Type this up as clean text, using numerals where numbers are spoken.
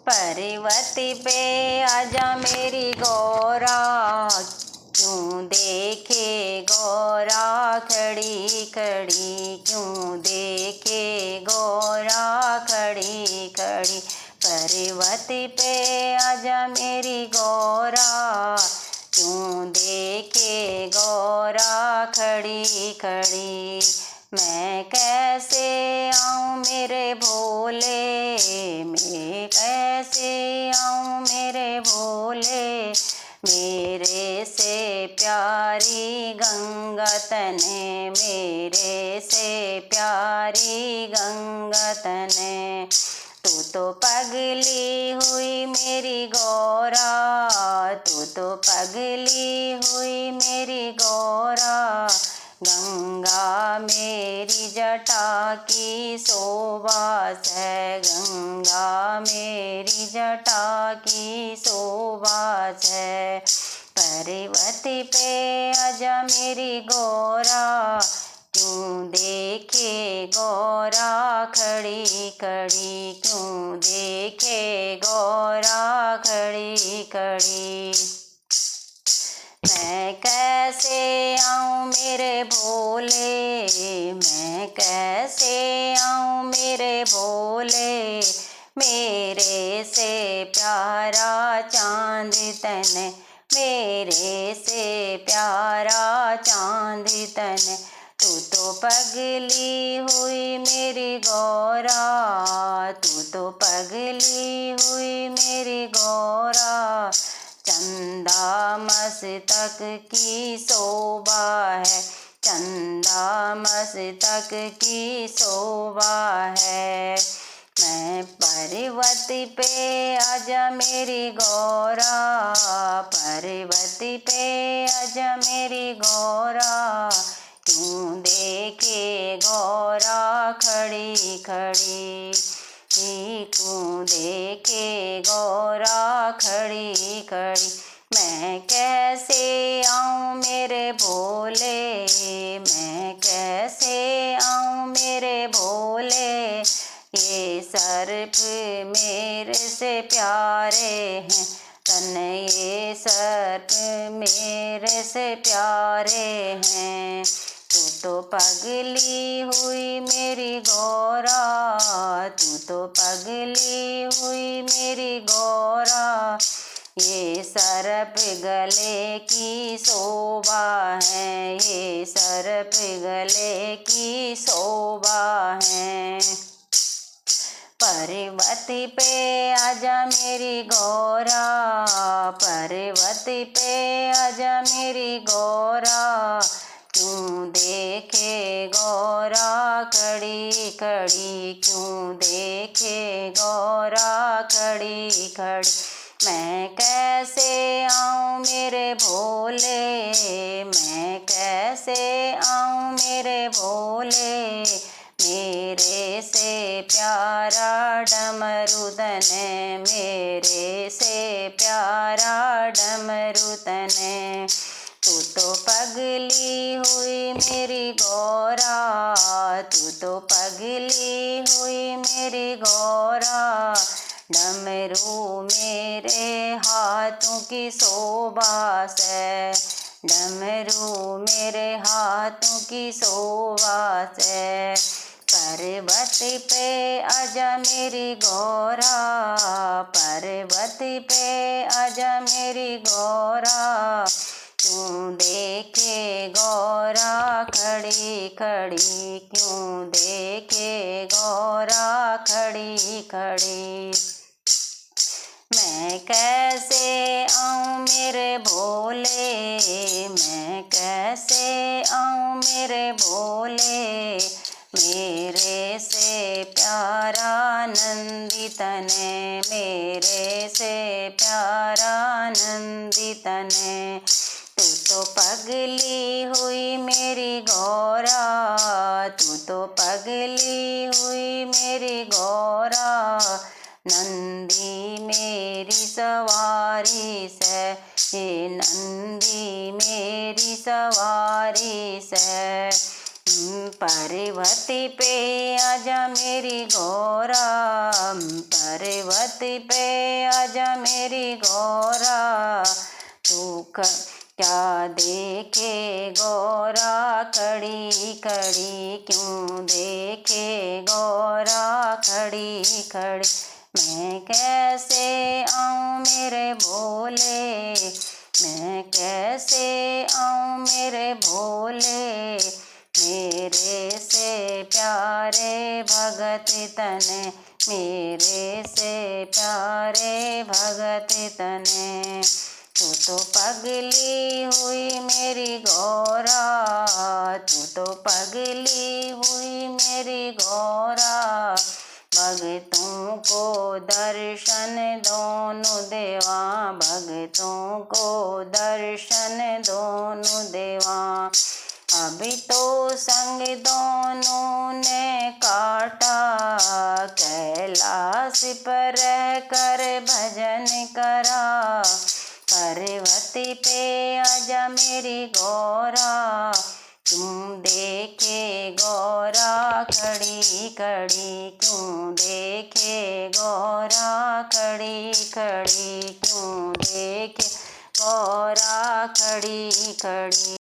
पर्वत पे आजा मेरी गौरा, क्यों देखे गौरा खड़ी खड़ी, क्यों देखे गौरा खड़ी खड़ी। पर्वत पे आजा मेरी गौरा, क्यों देखे गौरा खड़ी खड़ी। मैं कैसे आऊँ मेरे भोले, मैं कैसे आऊँ मेरे भोले, मेरे से प्यारी गंगा तने, मेरे से प्यारी गंगा तने। तू तो पगली हुई मेरी गौरा, तू तो पगली हुई मेरी गौरा। गंगा मेरी जटा की शोभा है, गंगा मेरी जटा की शोभा है। पर्वत पे आजा मेरी गौरा, क्यों देखे गौरा खड़ी खड़ी, क्यों देखे गौरा खड़ी खड़ी। मैं कैसे आऊँ मेरे भोले, मैं कैसे आऊँ मेरे भोले, मेरे से प्यारा चांद तन, मेरे से प्यारा चांद तन। तू तो पगली हुई मेरी गौरा, तू तो पगली हुई मेरी गौरा। चंदा मस्तक की शोभा है, चंदा मस्तक की शोभा है। मैं पर्वत पे आजा मेरी गौरा, पर्वत पे आजा मेरी गौरा। क्यों देखे गौरा खड़ी खड़ी, क्यों देखे गौरा खड़ी खड़ी। मैं कैसे आऊँ मेरे भोले, मैं कैसे आऊँ मेरे भोले। ये सर्प मेरे से प्यारे हैं तन, ये सर्प मेरे से प्यारे हैं। तू तो पगली हुई मेरी गौरा, तू तो पगली हुई मेरी गौरा। ये सर्प गले की शोभा है, ये सर्प गले की शोभा है। पर्वत पे आजा मेरी गौरा, पर्वत पे आजा मेरी गौरा। क्यों देखे गौरा खड़ी खड़ी, क्यों देखे गौरा खड़ी खड़ी। मैं कैसे आऊँ मेरे भोले, मैं कैसे आऊँ मेरे भोले, मेरे से प्यारा डमरुदन, मेरे से प्यारा डमरुदन। तू तो पगली हुई मेरी गौरा, तू तो पगली हुई मेरी गौरा। डमरू मेरे हाथों की शोभा है, डमरू मेरे हाथों की शोभा है। पर्वत पे आजा मेरी गौरा, पर्वत पे आजा मेरी गौरा। क्यों देखे गौरा खड़ी खड़ी, क्यों देखे गौरा खड़ी खड़ी। मैं कैसे आऊँ मेरे भोले, मैं कैसे आऊँ मेरे भोले, मेरे से प्यारा नंदितन, मेरे से प्यारा नंदितन। तू तो पगली हुई मेरी गौरा, तू तो पगली हुई मेरी गौरा। नंदी मेरी सवारी से, ये नंदी मेरी सवारी से। पर्वती पे आजा मेरी गौरा, पर्वती पे आजा मेरी गौरा, तू क्या देखे गौरा खड़ी खड़ी, क्यों देखे गौरा खड़ी खड़ी। मैं कैसे आऊँ मेरे भोले, मैं कैसे आऊँ मेरे भोले, मेरे से प्यारे भगत तने, मेरे से प्यारे भगत तने। तू तो पगली हुई मेरी गौरा, तू तो पगली हुई मेरी गौरा, भगतों को दर्शन दोनों देवा, भगतों को दर्शन दोनों देवा। अभी तो संग दोनों ने काटा, कैलाश पर रह कर भजन करा, पर्वती पे आजा मेरी गौरा, तुम देखे गौरा खड़ी खड़ी, क्यों देखे गौरा खड़ी खड़ी, क्यों देखे गौरा खड़ी खड़ी।